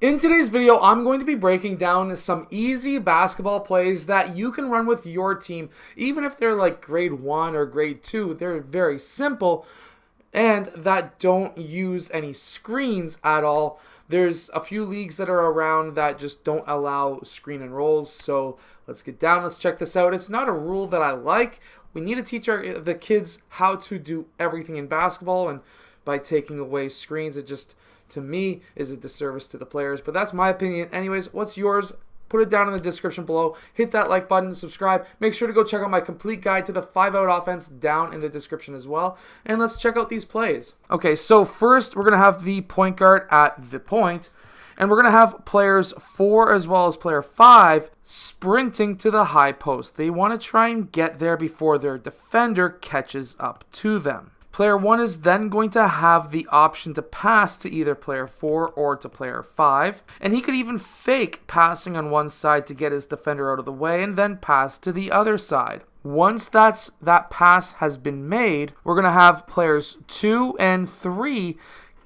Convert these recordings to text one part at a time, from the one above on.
In today's video, I'm going to be breaking down some easy basketball plays that you can run with your team. Even if they're like grade 1 or grade 2, they're very simple and that don't use any screens at all. There's a few leagues that are around that just don't allow screen and rolls. So let's get down, let's check this out. It's not a rule that I like. We need to teach the kids how to do everything in basketball, and by taking away screens, it just, to me, is a disservice to the players. But that's my opinion. Anyways, what's yours? Put it down in the description below. Hit that like button, subscribe. Make sure to go check out my complete guide to the 5-out offense down in the description as well. And let's check out these plays. Okay, so first we're going to have the point guard at the point. And we're going to have players 4 as well as player 5 sprinting to the high post. They want to try and get there before their defender catches up to them. Player 1 is then going to have the option to pass to either player 4 or to player 5. And he could even fake passing on one side to get his defender out of the way and then pass to the other side. Once that pass has been made, we're going to have players 2 and 3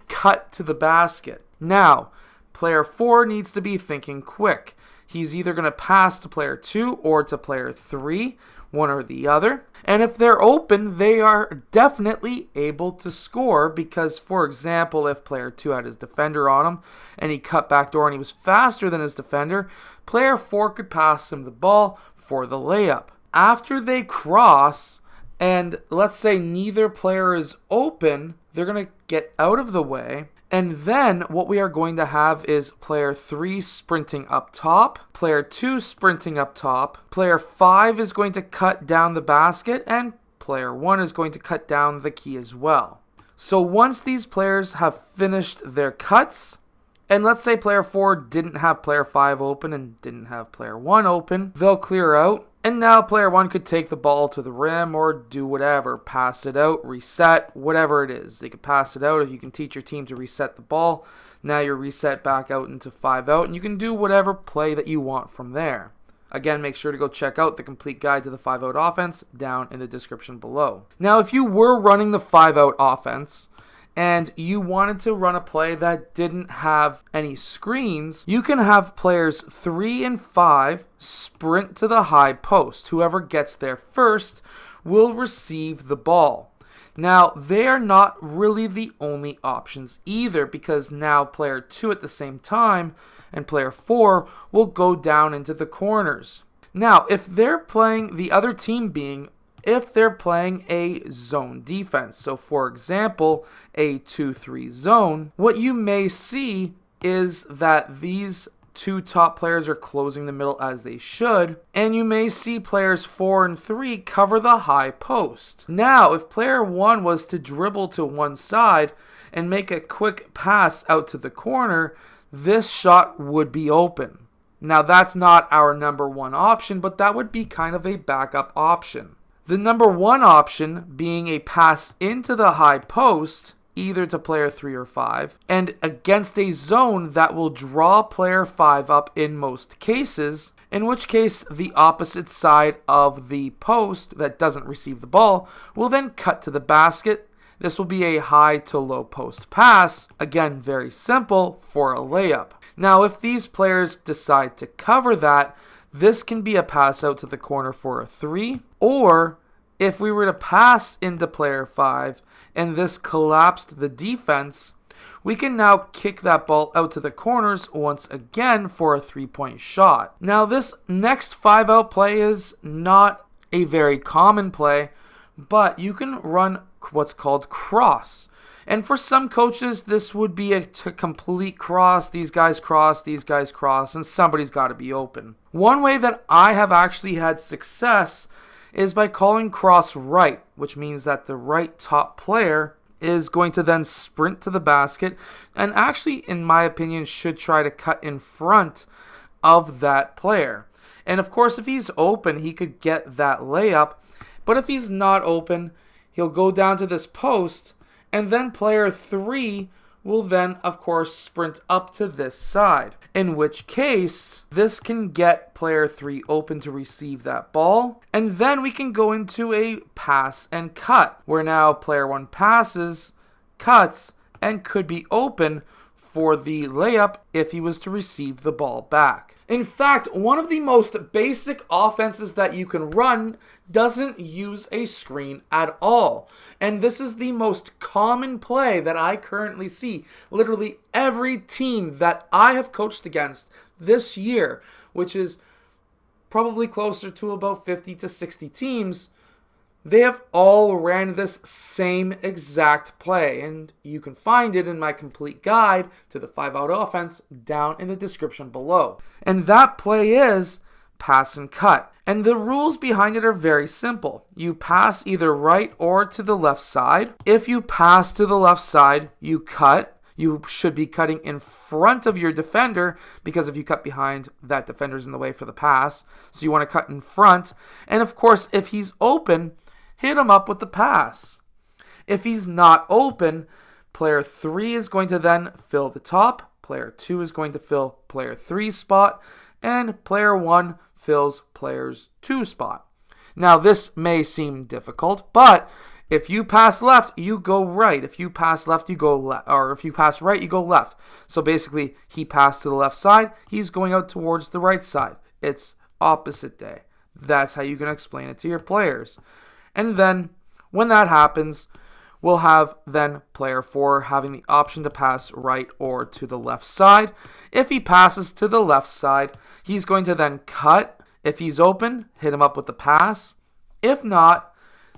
cut to the basket. Now, player 4 needs to be thinking quick. He's either going to pass to player 2 or to player 3, one or the other. And if they're open, they are definitely able to score because, for example, if player 2 had his defender on him and he cut backdoor and he was faster than his defender, player 4 could pass him the ball for the layup. After they cross, and let's say neither player is open, they're going to get out of the way. And then what we are going to have is player 3 sprinting up top, player 2 sprinting up top, player 5 is going to cut down the basket, and player 1 is going to cut down the key as well. So once these players have finished their cuts, and let's say player 4 didn't have player 5 open and didn't have player 1 open, they'll clear out. And now player 1 could take the ball to the rim or do whatever, pass it out, reset, whatever it is. They could pass it out. If you can teach your team to reset the ball, now you're reset back out into 5-out, and you can do whatever play that you want from there. Again, make sure to go check out the complete guide to the 5-out offense down in the description below. Now, if you were running the 5-out offense, and you wanted to run a play that didn't have any screens, you can have players 3 and 5 sprint to the high post. Whoever gets there first will receive the ball. Now, they are not really the only options either, because now player 2 at the same time and player 4 will go down into the corners. Now, if they're playing the other team if they're playing a zone defense, so for example, a 2-3 zone, what you may see is that these 2 top players are closing the middle as they should, and you may see players 4 and 3 cover the high post. Now, if player 1 was to dribble to one side and make a quick pass out to the corner, this shot would be open. Now, that's not our number 1 option, but that would be kind of a backup option. The number 1 option being a pass into the high post, either to player 3 or 5, and against a zone that will draw player 5 up in most cases, in which case the opposite side of the post that doesn't receive the ball will then cut to the basket. This will be a high to low post pass, again very simple, for a layup. Now if these players decide to cover that, this can be a pass out to the corner for a 3, or if we were to pass into player 5 and this collapsed the defense, we can now kick that ball out to the corners once again for a 3-point shot. Now this next 5-out play is not a very common play, but you can run what's called cross. And for some coaches, this would be a complete cross. These guys cross, and somebody's got to be open. One way that I have actually had success is by calling cross right, which means that the right top player is going to then sprint to the basket and actually, in my opinion, should try to cut in front of that player. And of course, if he's open, he could get that layup. But if he's not open, he'll go down to this post, and then player 3 will then, of course, sprint up to this side. In which case, this can get player 3 open to receive that ball. And then we can go into a pass and cut, where now player 1 passes, cuts, and could be open for the layup if he was to receive the ball back. In fact, one of the most basic offenses that you can run doesn't use a screen at all. And this is the most common play that I currently see. Literally every team that I have coached against this year, which is probably closer to about 50 to 60 teams, they have all ran this same exact play, and you can find it in my complete guide to the 5-out offense down in the description below. And that play is pass and cut. And the rules behind it are very simple. You pass either right or to the left side. If you pass to the left side, you cut. You should be cutting in front of your defender, because if you cut behind, that defender's in the way for the pass. So you want to cut in front. And of course, if he's open, hit him up with the pass. If he's not open, player 3 is going to then fill the top, player 2 is going to fill player 3's spot, and player 1 fills player's 2 spot. Now this may seem difficult, but if you pass left, you go right. If you pass left, you go left. Or if you pass right, you go left. So basically, he passed to the left side, he's going out towards the right side. It's opposite day. That's how you can explain it to your players. And then, when that happens, we'll have then player 4 having the option to pass right or to the left side. If he passes to the left side, he's going to then cut. If he's open, hit him up with the pass. If not,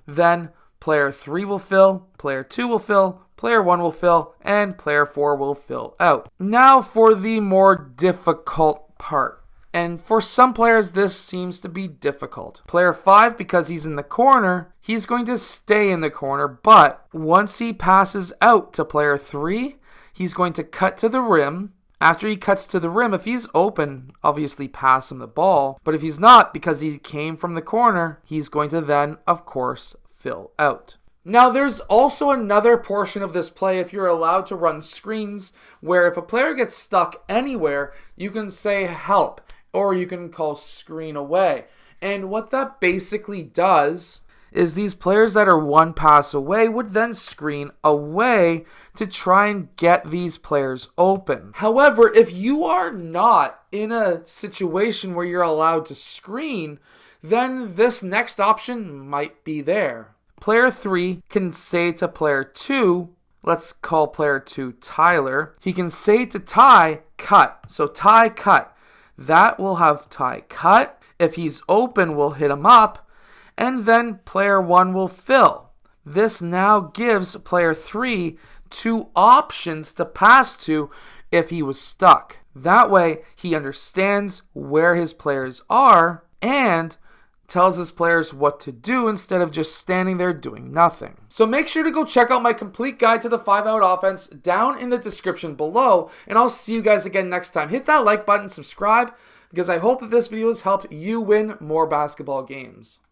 then player 3 will fill, player 2 will fill, player 1 will fill, and player 4 will fill out. Now for the more difficult part. And for some players, this seems to be difficult. Player 5, because he's in the corner, he's going to stay in the corner, but once he passes out to player 3, he's going to cut to the rim. After he cuts to the rim, if he's open, obviously pass him the ball. But if he's not, because he came from the corner, he's going to then, of course, fill out. Now, there's also another portion of this play if you're allowed to run screens, where if a player gets stuck anywhere, you can say help, or you can call screen away. And what that basically does is these players that are one pass away would then screen away to try and get these players open. However, if you are not in a situation where you're allowed to screen, then this next option might be there. Player 3 can say to player 2, let's call player 2 Tyler. He can say to Ty, cut. So Ty, cut. That will have Ty cut. If he's open, we'll hit him up. And then player 1 will fill. This now gives player 3 two options to pass to if he was stuck. That way, he understands where his players are and tells his players what to do instead of just standing there doing nothing. So make sure to go check out my complete guide to the 5-out offense down in the description below, and I'll see you guys again next time. Hit that like button, subscribe, because I hope that this video has helped you win more basketball games.